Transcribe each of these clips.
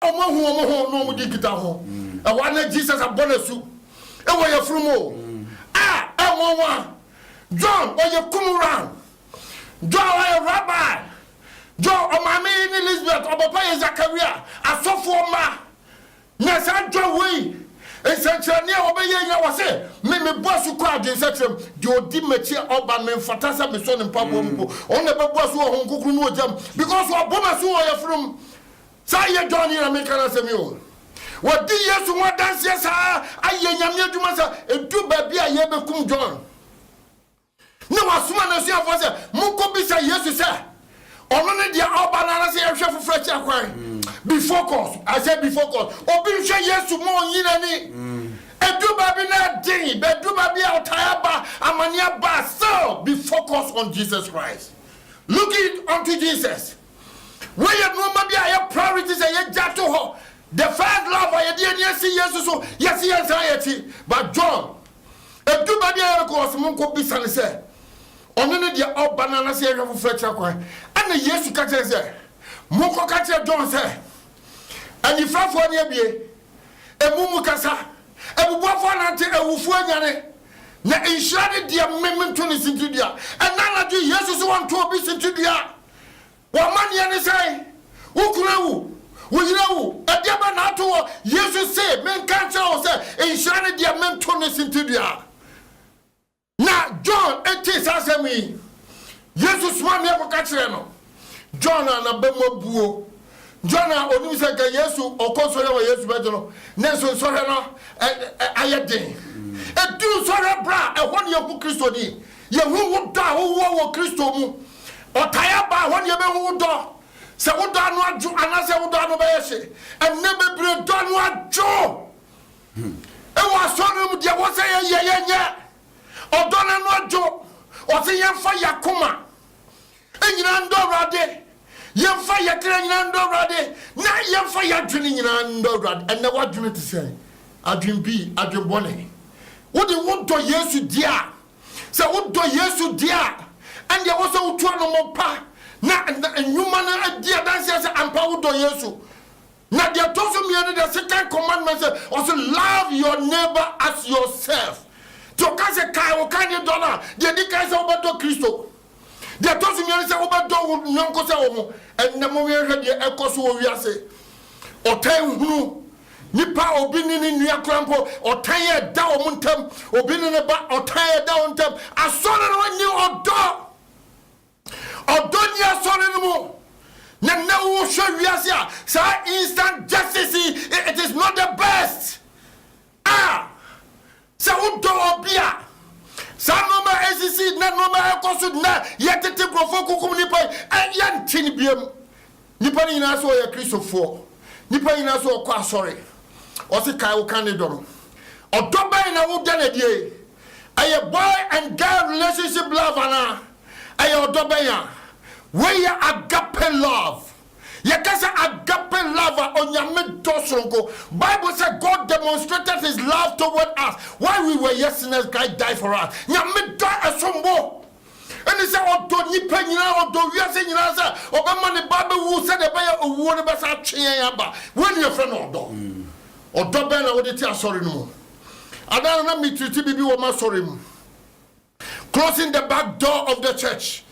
omo no mu digita ho e wa na Jesus abonasu e wo ye frumo e won John o ye kumuran John o ye rabbi John o mama ni Elizabeth o papa ye Zakaria asofo ma na sa John we essentially obeye nya wose me boss ko adwen setrem de odi machi oba me mfatasa me so ne mpabo mpo on na be boss wo honkukuru no ojam because oboma so wo ye from say ye John here me kana semi o wodi Yesu mo danse sa aye nyame aduma sa edu ba bia ye be kum John ne wasuma na so afo se munko bi sa Yesu sa ono ne dia oba na se ye hwe foforo chi akwan be focused. I said be focused. Obi hwe Yesu mo nyina ni edu ba bi na din be du ba bi otayaba amania ba so be focused on Jesus Christ. Look it unto Jesus. Where you no ma bi aye priorities aye jato ho. The first love aye dey see Jesus so yes anxiety but John edu ba bi aye ko so monko bi sane se ono ne dia oba na se ye hwe foforo chi akwan ana Yesu ka tell say monko ka tell John say and if I for near be a mumu kasa, a buffo nante a wufu anyane, na insured dear memon to listen to dia, and none of you, yes, want to be sent to dia. What money and say, Ukuru, we know, a diabanato, yes, say, men can't say, insured dear men to listen to dia. Now, John, it is as a me, Jesus, one never catch John and a bemo buo. John onu se ga Yesu okonsore wa Yesu bedo nenso sore no ayeden edu sore bra ehon ye ku Kristo ni ye hu do wo Kristo mu otaya ba hon ye be hu do se wo do anu aju ana se wo do anu be yese enne bebre do anu aju e wa sore mu de wo se ye odo na anu aju o se ye fa yakoma enyina ndo rade Yemfa ya kra nyina ndo brade na yemfa ya dwene nyina ndo brade enne wadwene te say adwen bi adwen bone wodi wodo Yesu dia se wodo Yesu dia ande wo se wotu no mopa na enwuma na adia danse se ampa wodo Yesu na dia toso miene the second commandment say also love your neighbor as yourself to ka se kai wo kan $1 dia di kai se obodo Kristo dia toso miene se obodo nyonko se wo and the movie had the echoes of Yase or 10 who Nipa or binning in Nia Crampo or tired down muntem or binning about or tired down them. I saw it new or Donia Solomon. Now show Yasia, sir, instant justice. It is not the best. So do obia. Sanoma SC na noma ekosu na yetete profoko komunipa yantin biem nipa ni na so ya Christopher nipa ni na so kwa sorry o se kai wo kan do no odoban na wo da na die aye boy and girl relationship love ana aye odoban ya we ya agape love yakasa agape love onyame dosronko Bible said God demonstrated his love toward us while we were yet sinners. Christ died for us nyame do asombo and he said odo nipa nyina odo wiase nyina say obama ne ba be wu say de ba owuo ne ba sa twen aba when your friend odo ben na wo de ti asori no mo adana na me treat bibi wo ma sorry mu closing the back door of the church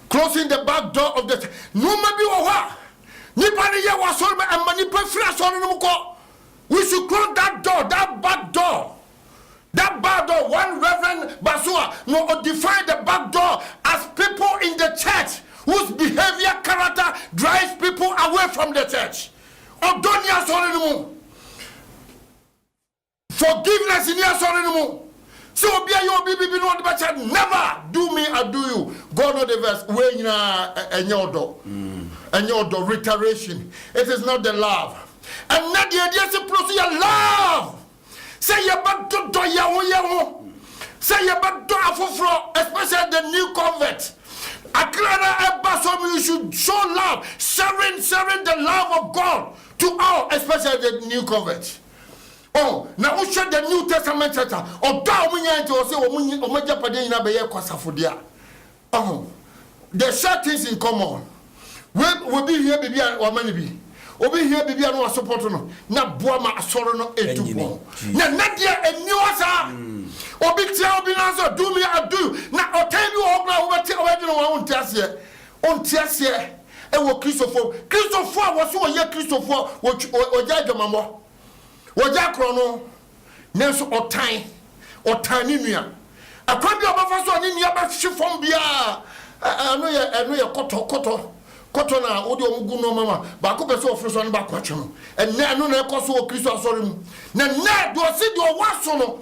closing the back door of the no ma bi wo ha nipa ni ye wasoro be amani pa fira soro no ko we should close that door, that back door. That back door, one Reverend Basua no define the back door as people in the church whose behavior character drives people away from the church. Odonia soro no forgiveness in your sorry no. So be your baby no the church never do me I do you. God know the verse when enyodo reiteration. It is not the love. And not the idea to proceed your love. Say you back to do yawo. Say you back to afofro, especially the new convert. Aklana ebasom you should show love, sharing the love of God to all, especially the new convert. Oh, now we show the New Testament church. Or down we need to say, oh, Japade in Abaye Kwasafudia. Oh, they share things in common. We'll be here, baby, or money be. obi here bibia no support no na boa ma asoro no etupo na nadia eniwasa obi tia obi na so do me ado na otan bi wo bra wo beti obi no wo ntiase e wo Christopher wo so ye Christopher wo oja dwamamo wo ja kro no nenso otan ni nua akwabi obafa so ni nua ba hwefom bia anu ye koto na odi omugu no mama ba ko pese ofreso no ba kwa che no enne anu na ekoso o Kristo asori mu na do si do waso no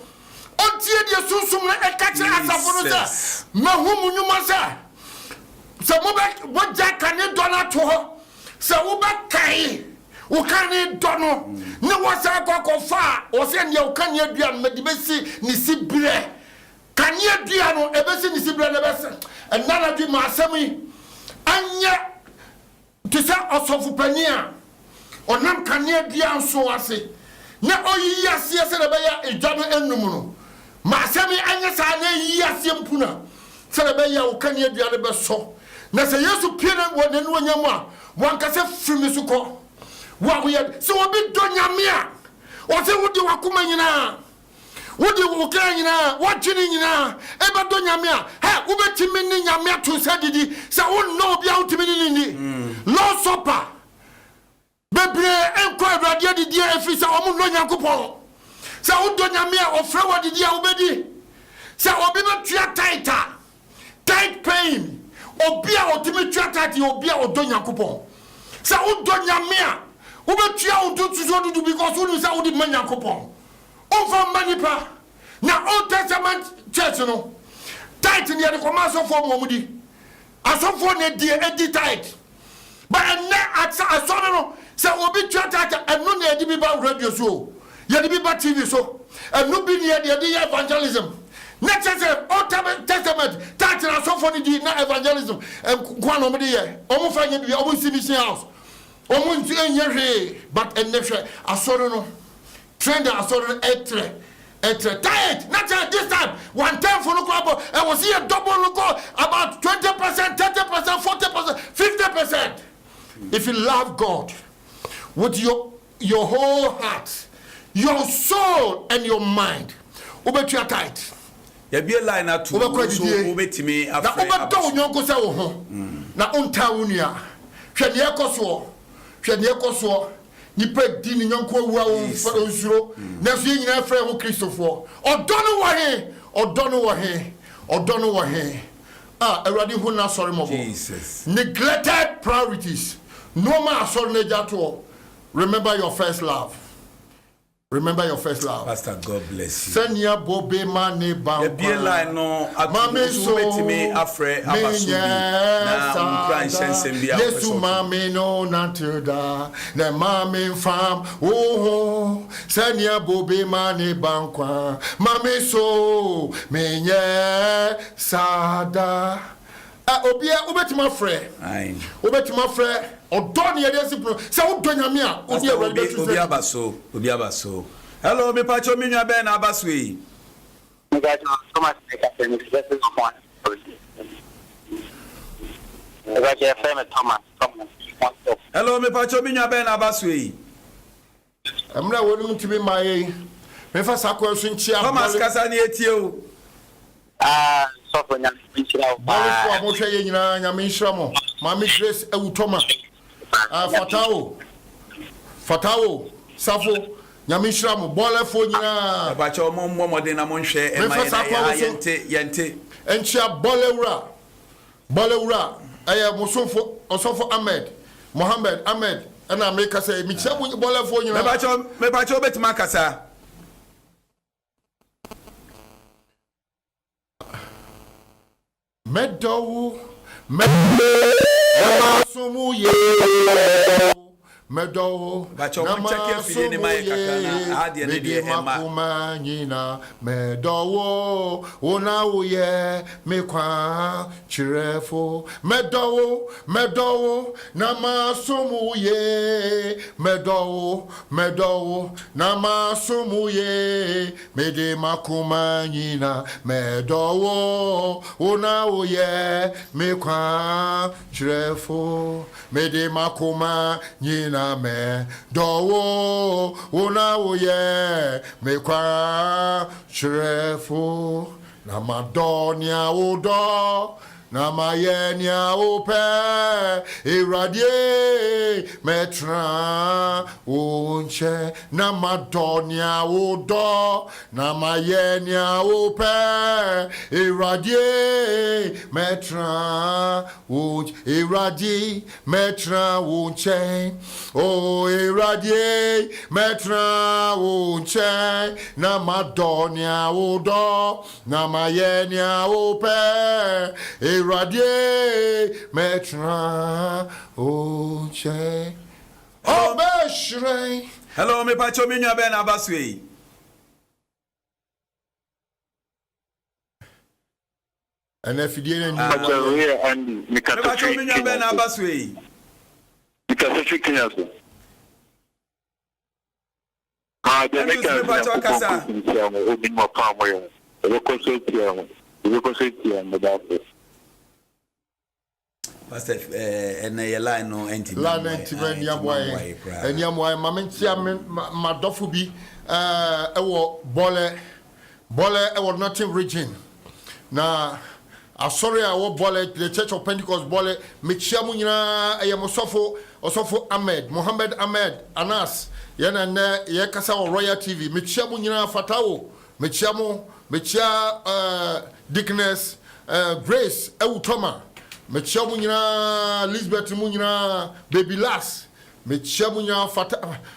ontie die sunsum na ekache asafo no sa mahum nyuma sa mo ba jaka ne do na to ho sa wo ba kai wo kan ne do no ne wo sa ko fa o se ne wo kan ne aduan me de besi ni sibire kan ne aduan no e besi ni sibire na besi enana di ma asemi anya tisa osofu pania onam kania bia nso ase na oyi ase ase na beya edwano enum no ma asemi anya sa na yi ase mpuna se na beya wo kania bia ne beso na se Yesu pie na wo ne no nyam a wanka se fimi su ko wa wo ye se obi do nyame a o se wudi wakoma nyina wudi wo kra nyina wotwini nyina e ba do nyame a ha wo betimi ni nyame to se didi se wo no obi a wotimi ni Lord Supper bebre enko awrade didi efi se omo no nyankopon se wo do nyame a ofre wo didi a wo bedi se obi betua tight pain obi a otimi tua tight obi a odo nyankopon se wo do nyame a wo betua wo tutuso dudu because wo se wo di nyankopon over manipa na Old Testament church no tight near the commercial form omudi asofo ne die edi tight but na asoro no se obi tua tight enu na edi bi ba radio so ye di bi ba TV so enu bi ne de evangelism na church Old Testament tight na asofo ne di na evangelism kwa no me de ye omo fa nye bi omo si mission house omo nti enye hwe but enehwe asoro no trend asoro etre tight not this time one time for local and was here double local about 20%, 30%, 40%, 50%. If you love God with your whole heart, your soul and your mind, obey your tight. Ya be line na to so obetimi afre na obedo nyonko se wo ho na onta wonua hwe ne ekoso nipa di ni nyonko awua wo nsuro na so nyina afre ho Christopher odono wo he awrade hu na sorry mo Jesus neglected priorities no ma sorry na jato remember your first love. Pastor, God bless you. Senya bobe mane ba. The be line no atu so betimi afre abasubi na nkran hyense bia. Yesu mame no nantuda na mame fam senya bobe mane bankwa mame so menye sada obia obetima frɛ obetima frɛ odon ye dey simply say wo do nyame a odi awrade to say obi abaso hello me pacho me nwa be na abaso yi Thomas hello me pacho me nwa be na abaso yi amra wonu ntimi maye me fa sakwa so nchia Thomas kasa ni etie o so for nyame nchira o ba mo hwe ye nyina nyame nchira mo mami Grace ewutoma Fatawo Safo nyame nchira mo bolefo nyina pacho mo mmomode na mo nhwe e ma yente enchia bolewura aya musofo osofo Mohammed Ahmed na America say mi chia bolefo nyina me pacho betima kasa Medowu Medowu bacho mo check afili ni mai kakana ade ne de ema nyina medowu ona uye mekwa chirefo medowu na masumuye medowu na masumuye mede makuma nyina medowu ona uye mekwa chirefo mede makuma nyina na me dowo una woye me kwa shrefo na madonia odo na mayenia ope iradie metra unche na madonia odo na mayenia ope iradie metra unche iradie metra unche o iradie metra unche na madonia odo na mayenia ope Irradie metra oche obeshrei. Hello, me pacho me nwa be na baswe. And if you didn't know and me pacho me nwa be na baswe. Because Kenya. The me pacho kasa. Obi mo pa mo yo. Pastor, and a line no anti line and yamway, Mamentia, Madofubi, Bole, I was nothing region. Now, I'm sorry, I will Bole, the Church of Pentecost Bole, Michiamuna, I am Osofo Ahmed, Mohammed Ahmed, Anas, Yana, Yakasa Royal TV, Michiamuna Fatao, Mechia Dickness Grace Eutoma Mechia Munyina Lisbeth Munyina Baby Lass Mechia Munya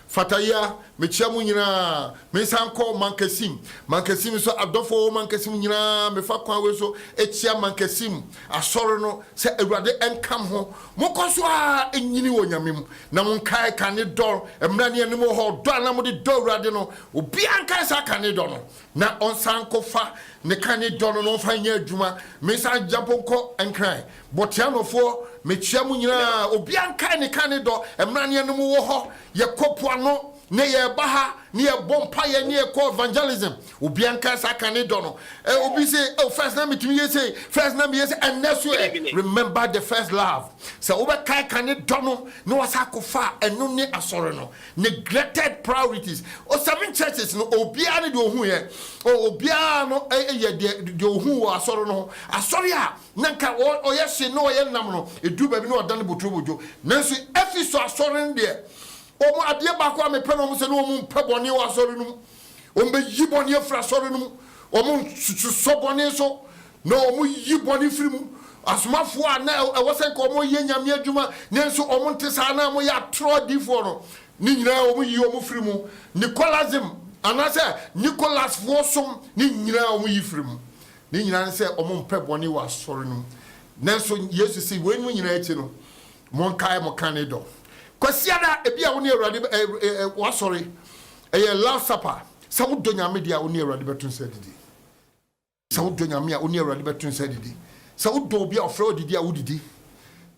Fataya Mechia Munyina Mesanko Mankesim so Adofo Mankesim Munyina Mefakwa Weso Echia Mankesim Asorono se Ewrade enkam ho Mokoswa enyini wonyamem na monkai kane dor emrane animo ho do na mode do Ewrade no obi ankai sa kane dor no na onsanko fa ne kane dor no fa nya adwuma mesa japonko enkran botianofo mechia munyina obi ankai ne kane dor emrane animo wo ho yekopo ano ne ye baha ne ye bompa ye ne ye ko evangelism obi ankai sa kane dor no obi say oh first name me say first name say and next remember the first love so obi kai kane dor no no wasakofa eno ne asore no neglected priorities o seven churches no obi ane de ohun ye obi ano ye de ohun asore no asore a nanka o ye hye no ye nam no edu ba bi no odan botrobojo nanso efiso asore de omo ade ba ko me peno mo se no omo pebone wa asore no omo be yibone afra asore no omo sobone so no omo yibone firi mu asomafo a na ewose ko omo ye nyame adwuma nanso omo ntesa na mo ya tro difo no ni nyina omo yi omo firi mu nicolasm anase nicolas fosom ni nyina omo yi firi mu ni nyina se omo pebone wa asore no nanso yesu si we nu nyina echi no mon kai mo kanedo kwasiada ebia woni Awurade wasori eye last supper sa wodo nyame dia woni Awurade betun sadidi sa wodo nyame a woni Awurade betun sadidi sa wodo bia ofra odidi a wodidi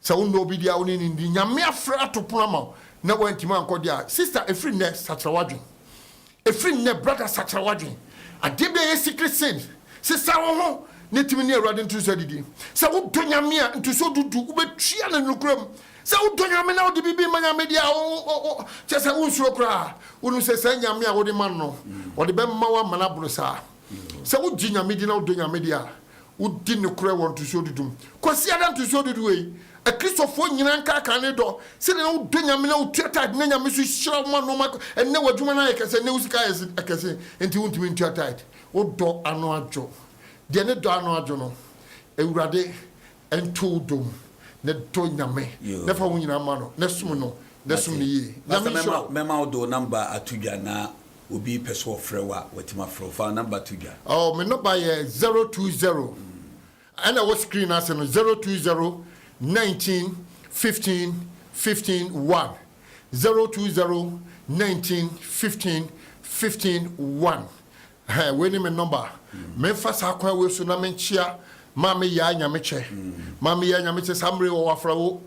sa wono obi dia woni ndi nyame afra atopona ma na wantima ankodi a sister efri ne satrawadwen efri ne brother satrawadwen adebe ye secret sin sister wo ho netimi ne Awurade ntun sadidi sa wodo nyame a ntuso dudu ubetwia na nukram sa udonyame na odi bibi manya media o chese unsuro kra unu se nyame a wodi man no wodi be ma wa mana bro sa uji nyame di na udonyame dia udi ne kra won to so dudum kwasi ada to so dudu we a kristofo nyina nka kane do se na udonyame na utuata na nyame so hira ma no ma enne wadwuma na yekase ne usika yekase enti untimi ntuata odo ano ajo de ne do ano ajo no Ewurade ento dom ne to nyame ne fa wunyina ma no ne sum no ne sum ne yi nyame mema odo number atudwa na obi peso frewa wetima fa number atudwa oh me number ye 020 and I was screen as no 020 19 15 15 1 020 19 15 15 1 we ni me number me fa sa kwa we so na me chia Mami ya nyameche mami ya nyameche samre wo wafrawo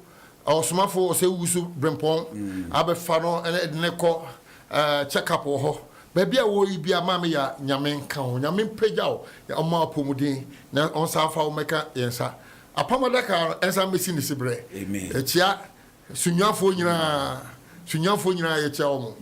osomafo se wusu brempon abefa no ne ko check up ho baabi a wo ibia mami ya nyame nka ho nyame mpagya wo ya oma apomudin na onsa fa wo meka yensa apamadaka ensa mesi ni sibre amen echia sunyafo nyina sunyafo nyina ye chia omo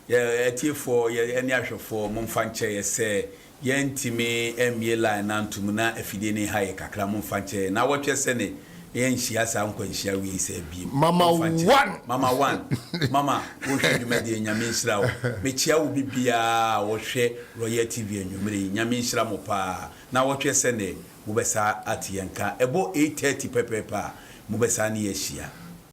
yeah etifo ye ani ahwefo momfa nche ye se ye ntimi emie line na ntum na afide ne haye kakra momfa nche na wotwe se ne ye nhia sa nkwanhia wi se bi mama 1 mama wo hwe dwumade nyame nhira wo mechia wo bibia wo hwe Royal TV enwumre nyame nhira mo pa na wotwe se ne mubesa atiyenka ebo 8:30 pepepa mubesa ne ye hia